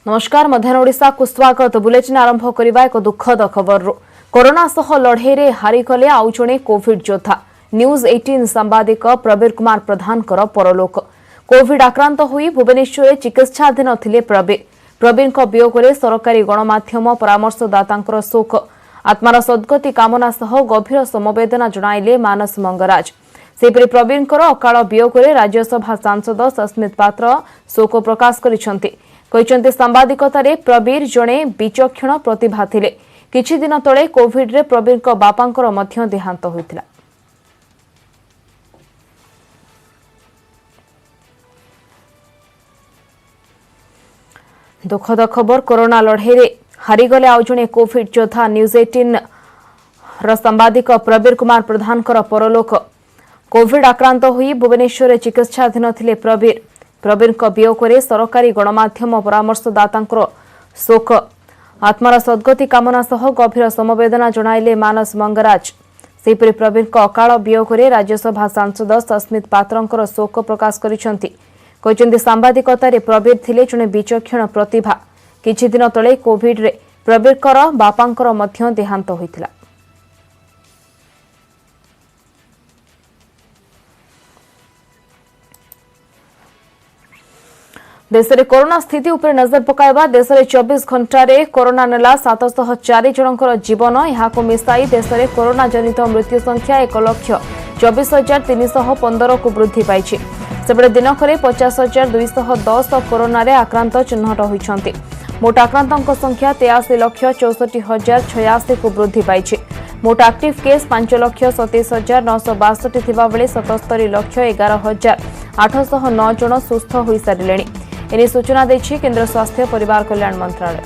नमस्कार मध्याह्न ओडिशा को स्वागत। बुलेटिन आरंभ करबा एक दुखद खबर कोरोना सह लड़े हारिगले आउ जणे कोविड योद्धा न्यूज 18 सांबादिक प्रवीर कुमार प्रधान परलोक। कोविड आक्रांत होई भुवनेश्वर चिकित्साधीन थिले प्रवीर वियोग में सरकारी गणमाध्यम परामर्शदाता शोक। आत्मार सद्गति कामना सह गभीर समवेदना जणाइले मानस मंगराज। सेपरि प्रवीर अकाल वियोग में राज्यसभा सांसद सस्मित पात्र शोक प्रकाश करिसेंति सांबादिकतारे प्रवीर जणे विचक्षण प्रतिभा थिले। किछि दिन तले कोविड रे प्रवीर बापांकर मध्य देहांत होइतिला। दुखद खबर कोरोना लड़े हारिगले आउ जणे कोविड योद्धा न्यूज 18 सांबादिक प्रवीर कुमार प्रधान परलोक। कोविड आक्रांत होई भुवनेश्वर चिकित्साधीन थिले प्रवीर वियोग में सरकारी गणमाध्यम परामर्शदाता शोक। आत्मार सद्गति कामना सह गभीर समवेदना जणाइले मानस मंगराज। सेपरि प्रवीर अकाल वियोग में राज्यसभा सांसद सस्मित पात्र शोक प्रकाश करिसेंति सांबादिकतारे प्रवीर थिले जणे विचक्षण प्रतिभा। किछि दिन तले कोविड रे प्रवीर बापांकर मध्य देहांत होइतिला। देश में कोरोना स्थिति उपर नजर पकाइबा। देश में 24 घंटे कोरोना नेला 704 जनकर जीवन। यहाँ मिसाई देश में कोरोना जनित मृत्यु संख्या 1,24,315 को वृद्धि पाई। सेबड़े दिनक 50,210 कोरोना रे आक्रांत चिन्हट होइछन्ति। मोट आक्रांतों संख्या 83,64,086 को वृद्धि पाई। मोट एक्टिव केस 5,27,962 थिबा बेले 77,11,809 जन सुस्थ होई सारिलेनि। एने सूचना देछि केंद्र स्वास्थ्य परिवार कल्याण मंत्रालय।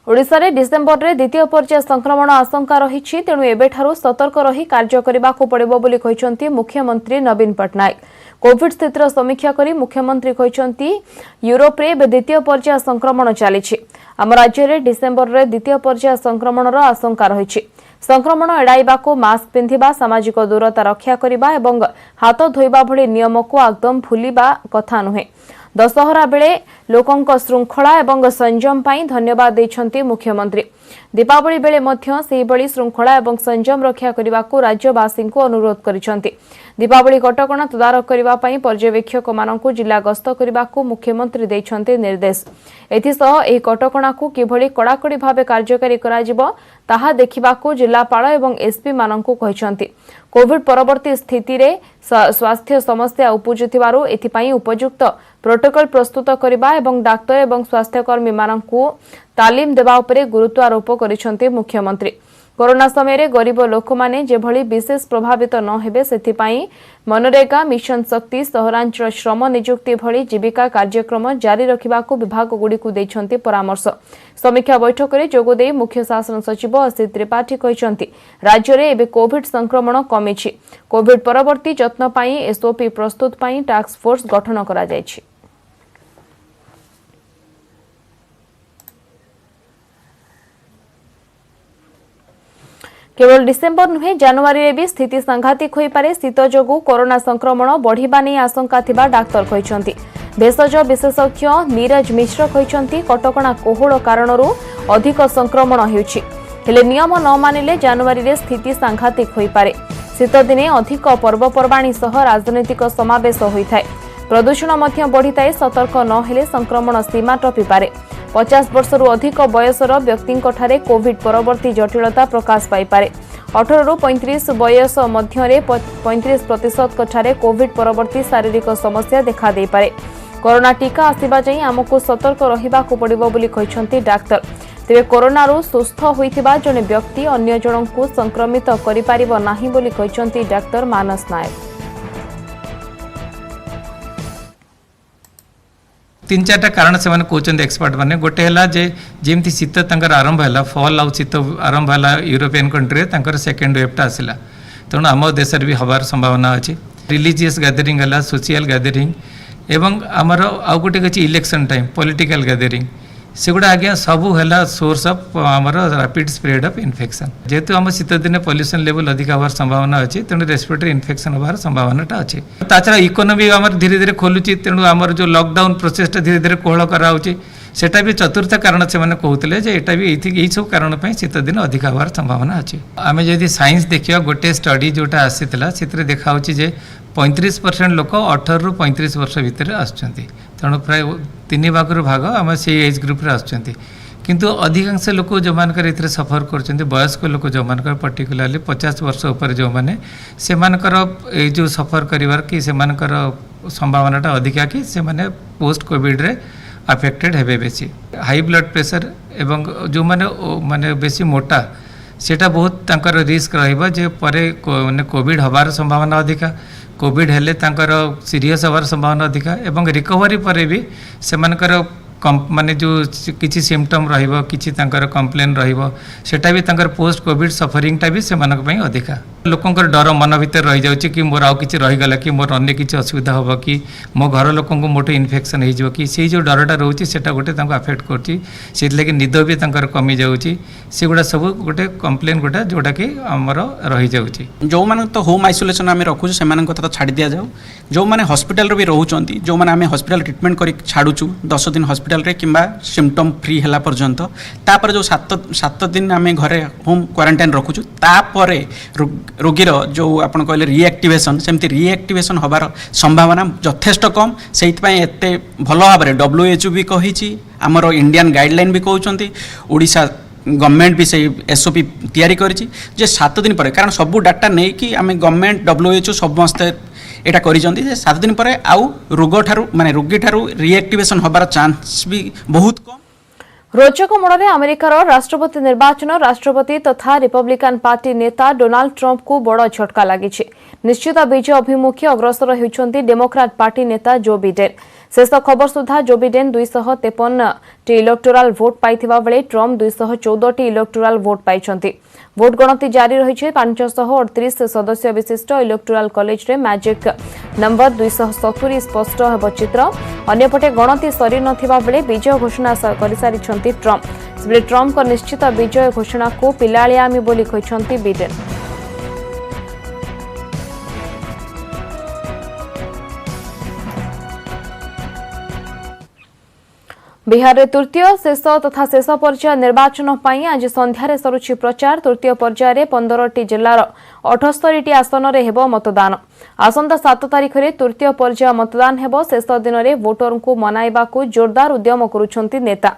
ओडिशा रे डिसेंबर रे द्वितीय पर्याय संक्रमण आशंका रही। तेणु एबेठारु सतर्क रही कार्य करने को पड़िबो बोली कहिसंती मुख्यमंत्री नवीन पट्टनायक। कोविड स्थितिर समीक्षा करी मुख्यमंत्री कहिसंती यूरोप रे द्वितीय पर्याय संक्रमण चली। आम राज्य में डिसेंबर रे द्वितीय पर्याय संक्रमण आशंका रही। संक्रमण एड़ाइबा को मास्क पिंधिबा, सामाजिक दूरता रक्षा करने और हाथ धोइबा भली नियम को एकदम भूलिबा कथा नुहे। दशहरा बेले लोकंक श्रृंखला और संयम पाई धन्यवाद देछंती मुख्यमंत्री। दीपावली बेले मध्य सेही भली श्रृंखला और संयम रक्षा करने को राज्यवासी को अनुरोध करिसंती। दीपावली कटकणा तदारख करने पाई पर्यवेक्षक मानकु जिला गस्त करने को मुख्यमंत्री देछंती निर्देश। एथिसह एही कटकणा को किभली कड़ाकड़ी भावे कार्यकारी कराजिबो ताहा देखिबाकू जिलापाल एवं एसपी मानकु कहिसंती। कोविड परवर्ती स्थिति रे स्वास्थ्य समस्या उपुजुथिबारु एथिपाई उपयुक्त प्रोटोकॉल प्रस्तुत करबा एवं डाक्टर एवं स्वास्थ्यकर्मी मानकु तालीम देबा उपरे गुरुत्व आरोप करिसंती मुख्यमंत्री। कोरोना समय गरीब लोक माने जेभली विशेष प्रभावित न हेबे सेथिपाई मनरेगा, मिशन शक्ति, सहरांचल श्रम नियुक्ति भली जीविका कार्यक्रम जारी रखिबाकू विभाग गुड़िकु देछंती परामर्श। समीक्षा बैठक में जोगदे मुख्य शासन सचिव असित त्रिपाठी कहिसंती राज्य में एबे कोविड संक्रमण कमिछि। कोविड परवर्ती जत्न पाई एसओपी प्रस्तुत पाई टास्क फोर्स गठन करा जायछि। केवल डिसेंबर नुहे जनवरी रे भी स्थिति सांघातिक होई पारे। शीत जोगु कोरोना संक्रमण बढ़िबा नै आशंका थिबा डाक्टर कहिसंती। भेषज विशेषज्ञ नीरज मिश्र कहिसंती कटकणा कोहळ कारणरू अधिक संक्रमण हेउछि। हेले नियम न मानिले जनवरी रे स्थिति सांघातिक होई पारे। शीत दिने अधिक पर्वपर्वाणी सह राजनीतिक समावेश होइथाय। प्रदूषण मध्य बढ़िथाय। सतर्क न हेले संक्रमण सीमा टपी पारे। 50 वर्षरू अधिक बयसर व्यक्तिंक ठारे कोविड परवर्ती जटिलता प्रकाश पाई पारे। 18 रु 35 बयस मध्य 35% ठारे कोविड परवर्ती शारीरिक समस्या देखा दे पारे। कोरोना टीका आसिबा जाई आमको सतर्क रहिबा को पड़िबो बोली कहिसंती डाक्टर। तेबे कोरोना रु सुस्थ होइथिबा जने व्यक्ति अन्य जनंकु संक्रमित करि पारिबो नाही बोली कहिसंती डाक्टर मानस नायक। 3-4 कारण से कहते एक्सपर्ट मैंने गोटे है जमी शीत आरंभ है फल आउ शीत आरंभ है यूरोपियन कंट्री सेकेंड वेवटा आसला। तेणु आम देश भी हबार संभावना अच्छी। रिलीजियस गैदरिंग है, सोशल गैदरिंग एवं आमर आउ गोटे अच्छी इलेक्शन टाइम पॉलिटिकल गैदरिंग सेगुड़ा आज्ञा सबू है सोर्स ऑफ आमर रैपिड स्प्रेड ऑफ इन्फेक्शन जेहेतु आम शीत दिन पॉल्यूशन लेवल अधिक हबार संभावना अच्छी तेणु रेस्पिरेटरी इन्फेक्शन हबार संभावना अच्छी ताछड़ा इकोनोमी आम धीरे धीरे खोलुची तेणु आमर जो लॉकडाउन प्रोसेस धीरे धीरे कोहल कराऊँच सेटा भी चतुर्थ कारण से कहते जे एटा भी यही सब कारण शीत दिन अधिक हबार संभावना अच्छी आम जब साइंस देखा गोटे स्टडी जोटा आसीला से देखा जे 35% लोक 18 ରୁ 35 वर्ष भितर आसुच्चंती तेणु प्राय 3 भागरू भाग आम से एज ग्रुप रे आसुच्चंती किंतु अधिकांश लोक जो मानकर इतरे सफर करछंती वयस्क लोक जो मानकर पर्टिकुलरली 50 वर्ष ऊपर जो माने से मानकर ए जो सफर करिवार कि से मानकर संभावनाटा अधिका कि से माने पोस्ट कोविड रे अफेक्टेड हेबे बेसी हाई ब्लड प्रेशर एवं जो माने बेसी मोटा सेटा बहुत तांकर रिस्क रहिबा जे परे माने कोविड हबार संभावना अधिका कोविड हेले तांकर सीरियस हबार संभावना अधिका एवं रिकवरी पर भी सेमानकर माने जो किसी सिम्पटम रहिबो किसी तांकर कंप्लेन रहिबो सेटा भी तांकर पोस्ट कोविड सफरिंगटा भी सेमानक पई अधिका लोकंकर डर मन भीतर रही जाउची कि मोर आउ किछि रहि गला कि मोर अन्य किछि असुविधा होबो कि मो घर लोकंको मोटे इन्फेक्शन हो जिवो कि से जो डरटा रहउची सेटा गोटे तांको अफेक्ट करची से लगे निद भी तांकर कमी जाउची सेगुडा सब गोटे कंप्लेन गोटा जोटा कि हमर रहि जाउची जो माने तो होम आइसोलेशन आमे रखु से मानन को तो छाडी दिया जाऊ जो माने हॉस्पिटल रे भी रहउचंती जो माने आमे हॉस्पिटल ट्रीटमेंट करी छाडुचु 10 दिन हॉस्पिटल रे किंबा सिम्पटम फ्री हला पर्यंत तापर जो 7 दिन आमे घरे होम क्वारंटाइन रखुचु तापरे रोगीर जो आपण कहले रिएक्टिवेशन सेमती रिएक्टिवेशन हबार संभावना यथेष्ट कम सेइतपय एते भलो भाबरे WHO भी कहिछि हमरो इंडियन गाइडलाइन भी कहउचंती ओडिशा गवर्नमेंट भी से एसओपी तैयारी करिछि जे 7 दिन पर कारण सब डाटा नै कि आमे गवर्नमेंट WHO समस्त एटा करिजंती जे 7 दिन पर आउ रोग ठारू माने रोगी ठारू रिएक्टिवेशन हबार चांस भी बहुत कम रोचक मोड़े अमेरिकार राष्ट्रपति निर्वाचन राष्ट्रपति तथा रिपब्लिकान पार्टी नेता डोनाल्ड ट्रंप को बड़ झटका लगी निश्चित विजय अभिमुखे अग्रसर होती डेमोक्राट पार्टी नेता जो बिडेन शेष खबर सुधा जो बिडेन 253 इलेक्टोराल वोट पाइथिबा बेले ट्रंप 214 इलेक्टोराल वोट पाइछंती भोट गणति जारी रही 538 सदस्य विशिष्ट इलेक्टोराल कॉलेज रे मैजिक नंबर 270 स्पष्ट हेब चित्र अन्यपटे गणति सरी नथिबा बेले विजय घोषणा कर सारिछंती ट्रंप सेबले ट्रंप को निश्चित विजय घोषणा को पिलालियामी बोली कहिछंती बिडेन बिहार में तृतीय शेष तथा शेष पर्याय निर्वाचन पर आज संध्यारे सरुछि प्रचार तृतीय पर्याय में 15टी जिलार 78टी आसन में हेब मतदान आसंता 7 तारिख में तृतीय पर्याय मतदान हेब शेष दिन में वोटर को मनाइबा को जोरदार उद्यम करुछंती नेता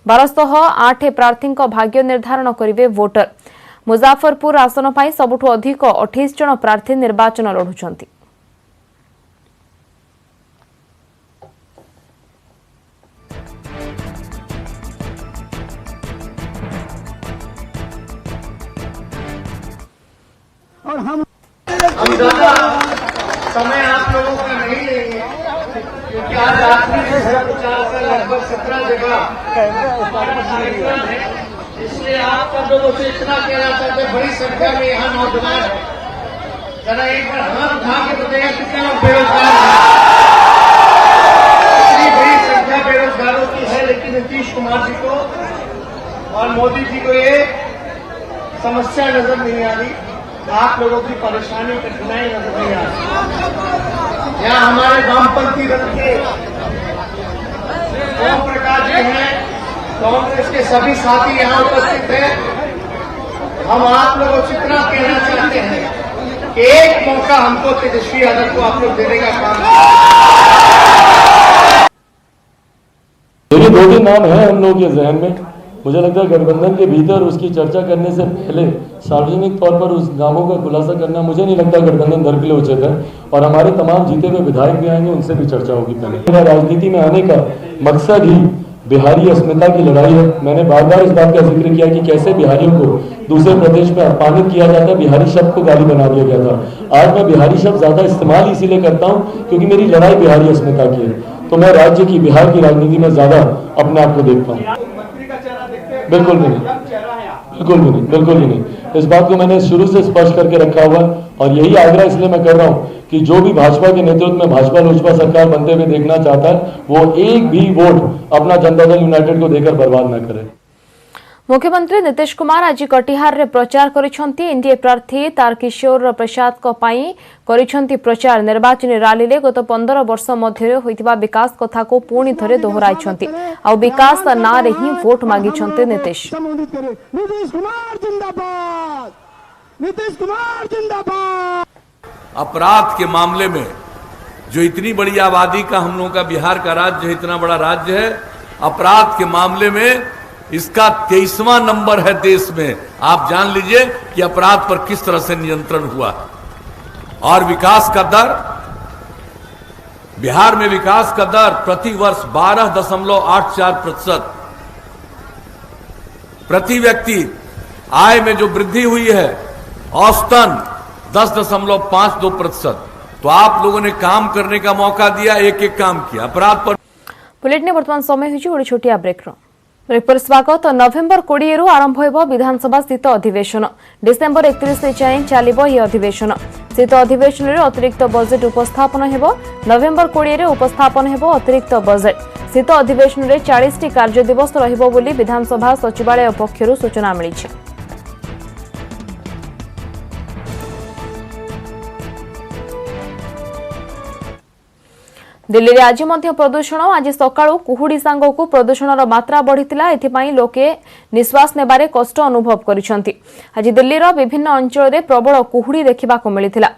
1208 प्रार्थी भाग्य निर्धारण करिवे वोटर मुजाफरपुर आसन पर सबुठु अधिक 28 जन प्रार्थी निर्वाचन लढुछंती और हम ज्यादा समय आप लोगों का नहीं लेंगे क्योंकि आज रात्रि से प्रचार का लगभग 17 जगह कार्यक्रम है इसलिए आप सब लोगों से इतना कहना चाहते हैं बड़ी संख्या में यहाँ नौजवान है जरा एक बार हाथ उठा के बताइए कितने लोग बेरोजगार हैं इतनी बड़ी संख्या बेरोजगारों की है लेकिन नीतीश कुमार जी को और मोदी जी को ये समस्या नजर नहीं आ रही आप लोगों की परेशानी कठिनाई नजर नहीं आ रही यहाँ हमारे वामपंथी दल के ओम प्रकाश जी हैं कांग्रेस के सभी साथी यहाँ उपस्थित हैं हम आप लोगों से इतना कहना चाहते हैं कि एक मौका हमको तेजस्वी यादव को आप लोग देने का काम देखिए 2-3 नाम है हम लोग के जहन में मुझे लगता है गठबंधन के भीतर उसकी चर्चा करने से पहले सार्वजनिक तौर पर उस नामों का खुलासा करना मुझे नहीं लगता गठबंधन धर्म के लिए उचित है और हमारे तमाम जीते हुए विधायक भी आएंगे उनसे भी चर्चा होगी पहले मेरा राजनीति में आने का मकसद ही बिहारी अस्मिता की लड़ाई है मैंने बार बार इस बात का जिक्र किया कि कैसे बिहारियों को दूसरे प्रदेश में अपमानित किया जाता है बिहारी शब्द को गाली बना दिया गया था आज मैं बिहारी शब्द ज्यादा इस्तेमाल इसीलिए करता हूँ क्योंकि मेरी लड़ाई बिहारी अस्मिता की है तो मैं राज्य की बिहार की राजनीति में ज्यादा अपने आप को देखता हूँ बिल्कुल भी नहीं बिल्कुल भी नहीं इस बात को मैंने शुरू से स्पष्ट करके रखा हुआ है और यही आग्रह इसलिए मैं कर रहा हूं कि जो भी भाजपा के नेतृत्व में भाजपा लोजपा सरकार बनते हुए देखना चाहता है वो एक भी वोट अपना जनता दल यूनाइटेड को देकर बर्बाद न करे। मुख्यमंत्री नीतीश कुमार आज कटिहार रे प्रचार करिसेंती। एनडीए प्रार्थी तारकिशोर प्रसाद को पाई करिसेंती प्रचार। निर्वाचन रैली रे गत 15 वर्ष मध्य होइतिबा विकास कथा को पुणी थरे दोहराइछंती। आ विकास ना रे ही वोट मागिछंती नीतीश। नीतीश कुमार जिंदाबाद, नीतीश कुमार जिंदाबाद। अपराध के मामले में जो इतनी बड़ी आबादी का हम लोगों का बिहार का राज्य है, इतना बड़ा राज्य है, अपराध के मामले में इसका 23वां नंबर है देश में। आप जान लीजिए कि अपराध पर किस तरह से नियंत्रण हुआ। और विकास का दर, बिहार में विकास का दर प्रति वर्ष 12.84%, प्रति व्यक्ति आय में जो वृद्धि हुई है औसतन 10.52%। तो आप लोगों ने काम करने का मौका दिया, एक एक काम किया। अपराध पर बुलेटिन ने वर्तमान समय होइछि ओडी छोटिया ब्रेक रो ब्रेक स्वागत। नवेम्बर 20 रु आरंभ होइबो विधानसभा शीत अधिवेशन। डिसेम्बर 31 जाए चलिबो यह अधिवेशन। शीत अधिवेशन रे अतिरिक्त बजेट उपस्थापन हेबो। नवेम्बर 20 रे उपस्थापन हेबो अतिरिक्त बजेट। शीत अधिवेशन रे 40 टी कार्य दिवस रहिबो बोली विधानसभा सचिवालय पक्षरु सूचना मिलिछि। दिल्ली रे आज मध्य प्रदूषण। आज सकाळू कुहुडी सांगकू प्रदूषणर मात्रा बढ़िथिला। एथिपाई लोके निश्वास नेबारे कष्ट अनुभव करिसंती। आज दिल्लीर विभिन्न अंचल रे प्रबल कुहुडी देखिबाकू मिलिथिला।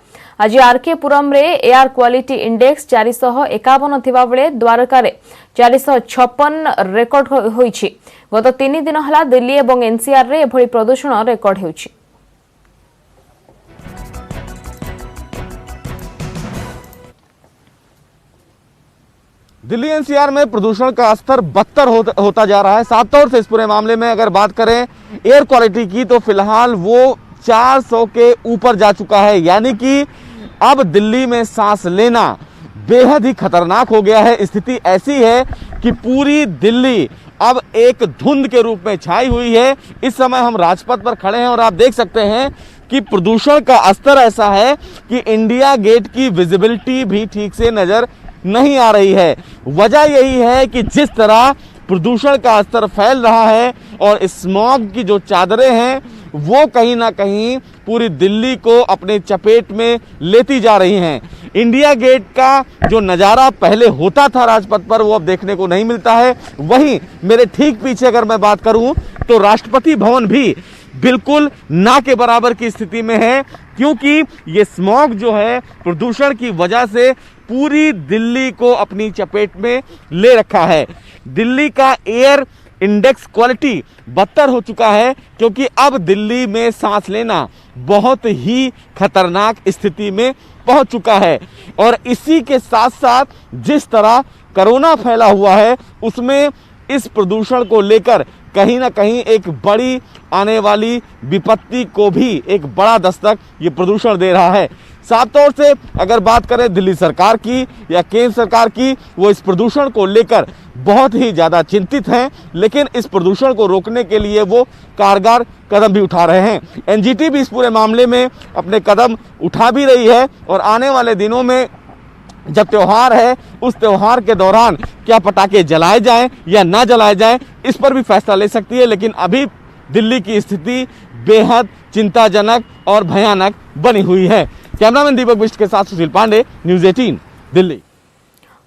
आज आरके पुरम रे एयर क्वालिटी इंडेक्स 451 थिबा बेले द्वारका रे 456 रेकर्ड होईछि। गत 3 दिन हला दिल्ली एवं एनसीआर रे एभली प्रदूषण रेकर्ड होईछि। दिल्ली एनसीआर में प्रदूषण का स्तर बदतर होता जा रहा है। साफ तौर से इस पूरे मामले में अगर बात करें एयर क्वालिटी की तो फिलहाल वो 400 के ऊपर जा चुका है। यानी कि अब दिल्ली में सांस लेना बेहद ही खतरनाक हो गया है। स्थिति ऐसी है कि पूरी दिल्ली अब एक धुंध के रूप में छाई हुई है। इस समय हम राजपथ पर खड़े हैं और आप देख सकते हैं कि प्रदूषण का स्तर ऐसा है कि इंडिया गेट की विजिबिलिटी भी ठीक से नजर नहीं आ रही है। वजह यही है कि जिस तरह प्रदूषण का स्तर फैल रहा है और स्मॉग की जो चादरें हैं वो कहीं ना कहीं पूरी दिल्ली को अपने चपेट में लेती जा रही हैं। इंडिया गेट का जो नज़ारा पहले होता था राजपथ पर वो अब देखने को नहीं मिलता है। वहीं मेरे ठीक पीछे अगर मैं बात करूं तो राष्ट्रपति भवन भी बिल्कुल ना के बराबर की स्थिति में है, क्योंकि ये स्मॉग जो है प्रदूषण की वजह से पूरी दिल्ली को अपनी चपेट में ले रखा है। दिल्ली का एयर इंडेक्स क्वालिटी बदतर हो चुका है, क्योंकि अब दिल्ली में सांस लेना बहुत ही खतरनाक स्थिति में पहुंच चुका है। और इसी के साथ साथ जिस तरह कोरोना फैला हुआ है उसमें इस प्रदूषण को लेकर कहीं ना कहीं एक बड़ी आने वाली विपत्ति को भी एक बड़ा दस्तक ये प्रदूषण दे रहा है। साफ तौर से अगर बात करें दिल्ली सरकार की या केंद्र सरकार की, वो इस प्रदूषण को लेकर बहुत ही ज़्यादा चिंतित हैं, लेकिन इस प्रदूषण को रोकने के लिए वो कारगर कदम भी उठा रहे हैं। एनजीटी भी इस पूरे मामले में अपने कदम उठा भी रही है और आने वाले दिनों में जब त्यौहार है उस त्यौहार के दौरान क्या पटाखे जलाए जाएं या ना जलाए जाएं इस पर भी फैसला ले सकती है। लेकिन अभी दिल्ली की स्थिति बेहद चिंताजनक और भयानक बनी हुई है। कैमरामैन दीपक बिष्ट के साथ सुशील पांडे, न्यूज 18 दिल्ली।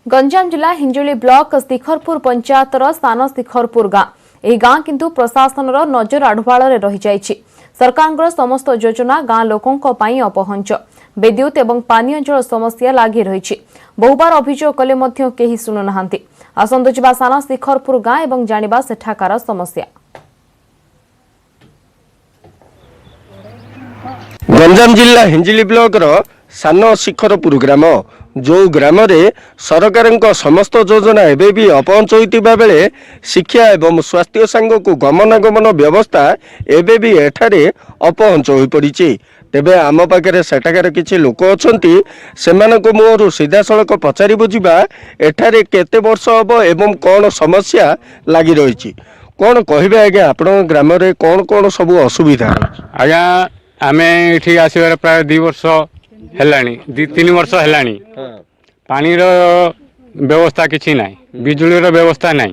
गंजाम जिला हिंजोली ब्लॉक शिखरपुर पंचायतर स्थान शिखरपुर गाँ। यह गाँ किंतु प्रशासन नजर आढ़ुआल रही जाइछि। सरकार समस्त योजना गाँ लोकों अपहंच। विद्युत एवं पानीय जल समस्या लगी रही। बहुबार अभियोग कले मध्य केही शुणुनाहांती। आसंतु जिबा साना शिखरपुर गाँ एवं जानिबा सेठाकार समस्या। गंजाम जिला हिंजिली ब्लॉक सान शिखरपुर ग्राम, जो ग्राम रे सरकार समस्त योजना एवं भी अपहंच होता बेले शिक्षा एवं स्वास्थ्य सांग को गमनागमन व्यवस्था एवं भी एठारे अपहंच हो पड़ी। तेबे आम पाखे सेठाकार किछि लोक अछंती, सेमानक मुहरु सीधा सड़क पचारि बुझिबा एठारे केते वर्ष हबो एवं कौन समस्या लगी रही। कौन कहबे आज्ञा आपण ग्राम रे कौन कौन सब असुविधा आज्ञा आम ये आसबार प्राय 2 वर्ष है 2-3 वर्ष है पानी व्यवस्था किसी ना बिजुली व्यवस्था ना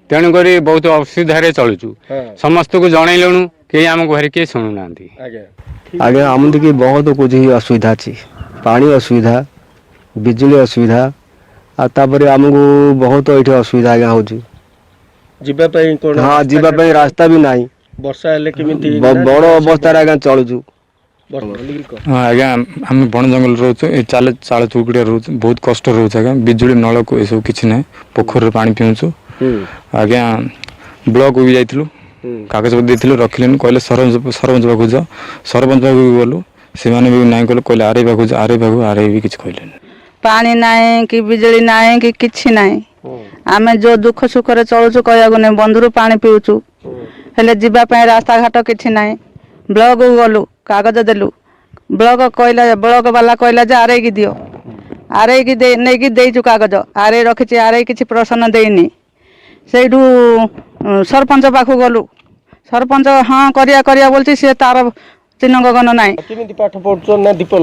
तेणुक बहुत असुविधा चलुचु समस्त को जनइलु कहीं आमको घर किए शुणुना आज्ञा आमदी की बहुत कुछ ही असुविधा अच्छी पानी असुविधा बिजुली असुविधा आपर आमको बहुत ये असुविधा आज्ञा हो हाँ जीवाई रास्ता भी ना वर्षा हेले केमिति बड़ अवस्था आज्ञा चलुचु हाँ आज्ञा आम बण जंगल रोचे चाल चाल चौकड़िया रोच बहुत कष्ट रोचे आज्ञा बिजुली नलक ये सब किसी ना पोखर पानी पीऊँ आज्ञा ब्लॉक भी जाइलु कागज पत्र रखिले कहले सरपंच पाक जा सरपंच पाक गलु से भी ना कले कहले आरई पाक जा आरई भी किसी कहले पानी नाई कि बिजली नाई कि किछि नाई आम जो दुख सुख रे चलुचु कहयागु नै बंधुरु पानी पीउचु हेले जीवा पय रास्ता घाट किछि नाई ब्लॉक गलु कागज देलु ब्लॉक वाला कहला जे आरई की दियो आरई की दे नै की देइचु कागज आरई रखिछि आरई किछि प्रश्न देइनी सेठू सरपंच पाखु गलु सरपंच हाँ करिया बोलछि से तार चिन्ह गगन नाई केमिति पाठ पढुछो ना दीप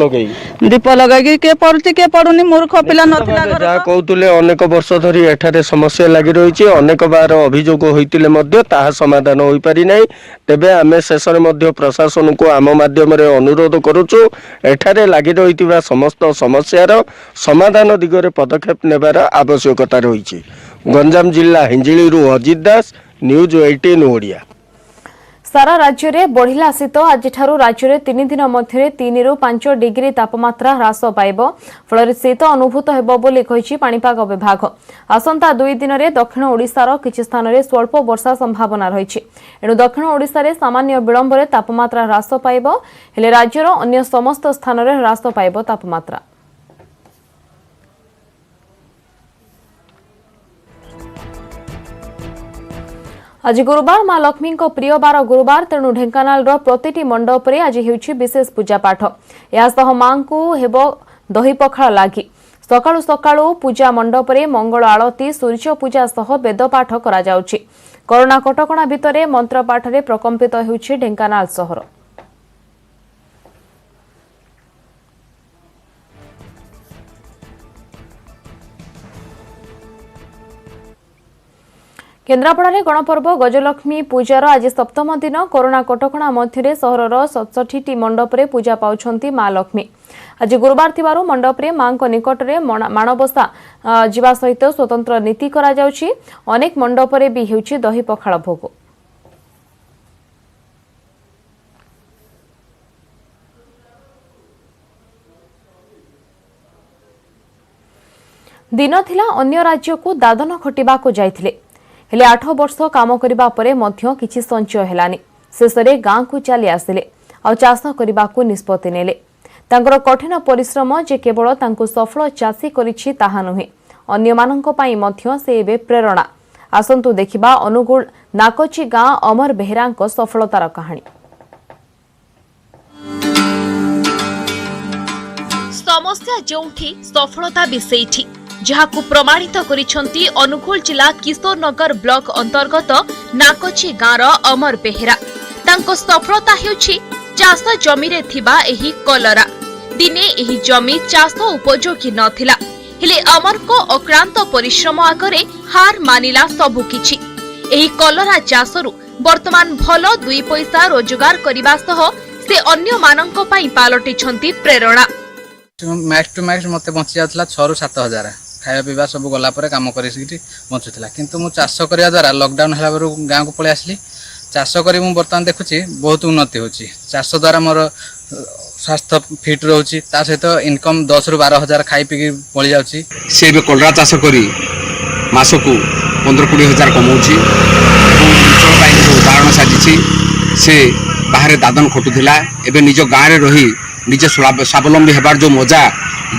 लगै के पढुछि के पढुनी मूर्ख पिला नथिला घर जा कहतुले अनेक वर्ष धरी एठारे समस्या लागि रहिछि अनेक बार अभियोग होइतिले मध्य ताहा समाधान होई पारि नै तेबे आमे शेषरे मध्य प्रशासन को आम माध्यम रे अनुरोध करूछु एठारे लागि रहितिबा समस्त समस्यार समाधान दिगरे पदक्षेप नेबार आवश्यकता रहिछि। गंजाम जिला हिंजिलीरू अजित दास न्यूज 18 ओडिया। सारा राज्य में बढ़िला शीत आज राज्य में 3 दिन मध्य 3 ରୁ 5 डिग्री तापमात्रा ह्रास पाइब फल शीत अनुभूत हेब बोली कहिछि पाणीपाग विभाग। आसंता 2 दिन में दक्षिण ओडिशार किछि स्थान में स्वल्प वर्षा संभावना रहिछि एणु दक्षिण ओडिशा रे सामान्य विलंब रे तापमात्रा ह्रास पाइब हेले राज्यर अन्य समस्त स्थान में ह्रास पाइब तापमात्रा। आज गुरुवार मां लक्ष्मी प्रिय बार गुरुवार तेणु ढेंकानाल प्रतिटी मंडप रे आज हेउछि विशेष पूजा पाठ यासह मां को हेबो दही पखाळ लागि सकाळु सकाळु पूजा मंडप रे मंगल आळती सूर्य पूजा सह वेद पाठ करा जाउछि। कोरोना कटकणा भितरे मंत्र पाठ रे प्रकंपित हेउछि ढेंकानाल सहर। केन्द्रापड़ा गणपर्व गजलक्ष्मी पूजार आज सप्तम दिन कोरोना कटकणा मध्य सहरर 67टी मंडप रे पूजा पाउछंती मां लक्ष्मी। आज गुरुवार थिबारु मंडप रे मां निकट रे माणबसा जीवा सहित स्वतंत्र नीति करा जाउछि। अनेक मंडप रे भी हेउछि दही पखाळ भोग। दिन थिला अन्य राज्य को दादन खटिबा को जाइथिले हेले 8 वर्ष काम करिबा परे मध्य किछि संचय हेलानी शेषरे गाँ को चली आसिले आ चाष करिबा को निष्पत्ति नेले। तांकर कठिन परिश्रम जे केवल तांको सफल चाषी करिछि ताहा नुहे अन्य माननक पई मध्य से एबे प्रेरणा। आसंतु देखिबा अनुगुण नाकोची गाँ अमर बेहरांक सफलतार कहानी। समस्या जोंठी सफलता भी सेठी जहाकु प्रमाणित करिसंती अनुगुल जिला किशोरनगर ब्लॉक अंतर्गत नाकोची गाँर अमर बेहेरा। तांको सफलता हेउछि चाष जमी रे थिबा एही कलरा। दिने एही जमी चाष उपयोगी नथिला हेले अमर को अक्रांत परिश्रम आगरे हार मानिला सबु किछि। एही कलरा चाषरु वर्तमान भलो 2 पैसा रोजगार करिबा सह से अन्य माननक पई पालटिछंती प्रेरणा। मैक्स टू मैक्स मते बंची जातला 6 ରୁ 7 हजार खाया पीवा सब गला पर काम कर बंचुला किंतु मु चाष करिया द्वारा लॉकडाउन हला बरु गाँ को पळे आसली चाष करी मु वर्तमान देखुची बहुत उन्नति होची। चाष द्वारा मोर स्वास्थ्य फिट रहउची ता सहित इनकम 10 ରୁ 12 हजार खाई पी पळी जाउची। से बे कलरा चाष करी मासकू 15-20 हजार कमाउची अंचल पाई जो उदाहरण साजिची से बाहर दादन खटुथिला एबे निज गाँ रे रही निजे स्वावलंबी हेबार जो मजा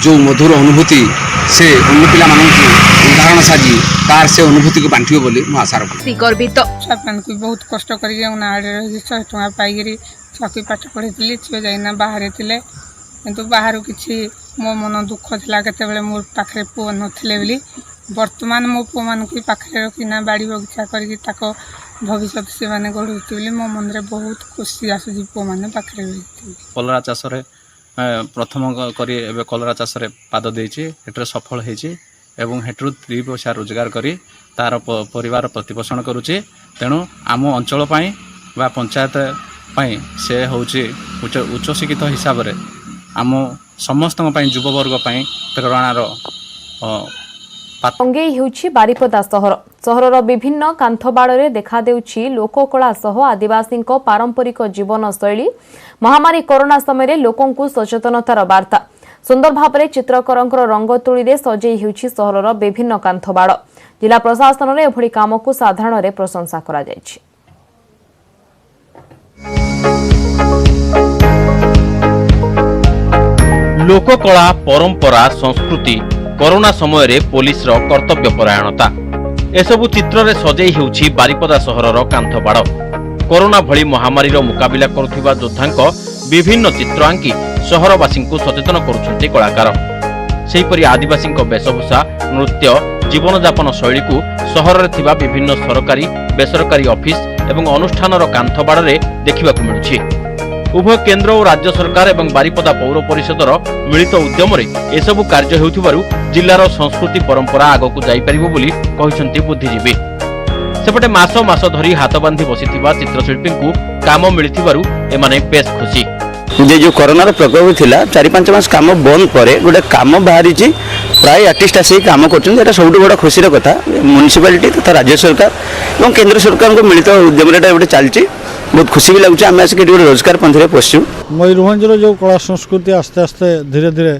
जो मधुर अनुभूति से अन्य पिला माननकु उदाहरण साजी तार से अनुभूति को बांटियो बोली मु आशा रखु। गर्वित छापन को बहुत कष्ट करी उनाडे 100 टका पाइगिरी चाकरी पाठ पढ़ीली छे जाइना बाहर थिले किंतु बाहर किछि मो मन दुख थिला केते बेले मोर पाखरे पो नथिले बोली वर्तमान मो पो मान को पाखरे रखिना बाड़ी बगीचा करके ताको भविष्य से माने गढ़ुती बोली मो मन रे बहुत खुशी आसुची पो माने पाखरे रही कलरा चाष प्रथम करी एबे कलरा चाष पाद देछि हेटर सफल हेछि एवं हेटर 3 पैसा रोजगार करी तार परिवार प्रतिपोषण करुचे तेणु आम अंचल पाई बा पंचायत पाई से होछि उच्च शिक्षित हिसाब रे आम समस्त युववर्ग प्रेरणार अंगेई हेउछि बारिपदा सहरर विभिन्न कांथबाड़े देखा देउछि लोककला सह आदिवासी पारंपरिक जीवन शैली महामारी कोरोना समय लोकंकु सचेतनतार वार्ता सुंदर भाव चित्रकरंकर रंगतुली रे सजेई हेउछि सहरर विभिन्न कांथबाड़ जिला प्रशासन रे एभଳି कामकु साधारण रे प्रशंसा करा जायछि। लोककला परंपरा संस्कृति कोरोना समय रे पुलिस रो कर्तव्य परायणता एसबु चित्र रे सजेई हेउछि बारिपदा सहरर कांथबाड़ कोरोना भली महामारी रो मुकाबिला करुथिबा योद्धांक विभिन्न चित्र आंकी सहरवासी को सचेतन करुछन्ति कलाकार सेहिपरि आदिवासी वेशभूषा नृत्य जीवनयापन शैली को सहर में थिबा विभिन्न सरकारी बेसरकारी ऑफिस एवं अनुष्ठानर कांथबाड़ रे देखिबाकु मिलुछि। उभय केंद्र और राज्य सरकार एवं बारिपदा पौर परिषदर मिलित उद्यम एसबु कार्य हेउथिबारु जिल्लार संस्कृति परंपरा आगकु जाई परिबो बोली कहिसन्ति बुद्धिजीवी। सेपटे मास मास धरी हाथ बांधी बसिथिबा चित्रशिल्पी को काम मिलिथिबारु एमाने बेस खुशी। जे जो कोरोना प्रकोप थिला 4-5 मास काम बंद परे गोटे काम बाहरी प्राय आर्टिस्ट आसी काम कर सब बड़ा खुशी कथा म्युनिसिपालिटी तथा राज्य सरकार और केंद्र सरकार को मिलित उद्यम गोटे चलती बहुत खुशी भी लगुच आम आसिक रोजगार पंथी पशु। मयूरभंज जो कला संस्कृति आस्ते आस्ते धीरे धीरे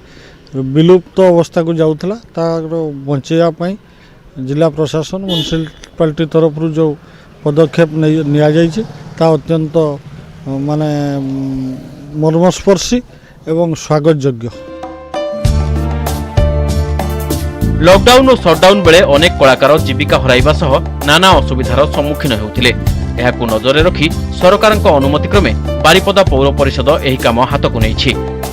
विलुप्त अवस्था को जाऊला तार बचाई जिला प्रशासन म्युनिसिपालिटी तरफ जो पदक्षेप निया अत्यंत माने मर्मस्पर्शी एवं स्वागत योग्य। लॉकडाउन और शटडाउन बेले अनेक कलाकार जीविका हराइबा सह नाना असुविधार सम्मुखीन हेउथिले एहाकु नजरे रखी सरकारक अनुमति क्रमे बारिपदा पौर परिषद एही काम हातकु नेइछि।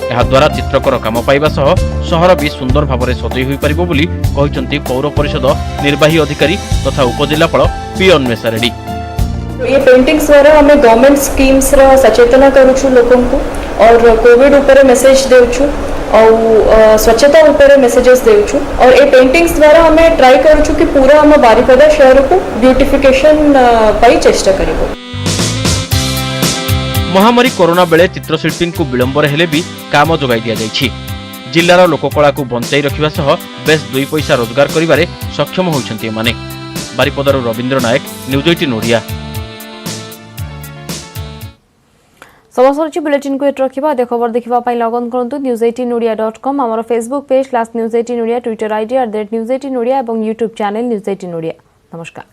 एहा द्वारा चित्रकर काम पाइबा सह शहर भी सुंदर भाव सजई होई परिबो बोली कहिसन्ति पौर परिषद निर्वाही अधिकारी तथा उपजिल्लापाल पी अन्वेषा रेड्डी। ये पेंटिंग्स द्वारा हमें गवर्नमेंट स्कीम्स रा सचेतना करूछु लोकों को और कोविड ऊपर मेसेज देउछु और स्वच्छता ऊपर मेसेजेस देउछु और ये पेंटिंग्स द्वारा हमें ट्राई करूछु कि पूरा हम बारिपदा शहर को ब्यूटिफिकेशन पाई चेष्टा करिबो। महामारी कोरोना बेले चित्रशिल्पी को विलंबर हेले भी काम जोगाई दिया जाइछि। जिल्लार लोककला को बंचाई रखिबा सह बेस 2 पैसा रोजगार करिबारे सक्षम होइछन्ति एमाने। बारिपदार रविंद्र नायक, न्यूज 18 ओडिया। समाचार बुलेटिन को एट रखा अदे खबर देखा लगन करूँ news18odia.com आमर Facebook page /news18odia Twitter ID @news18odia और यूट्यूब चैनल news18odia। नमस्कार।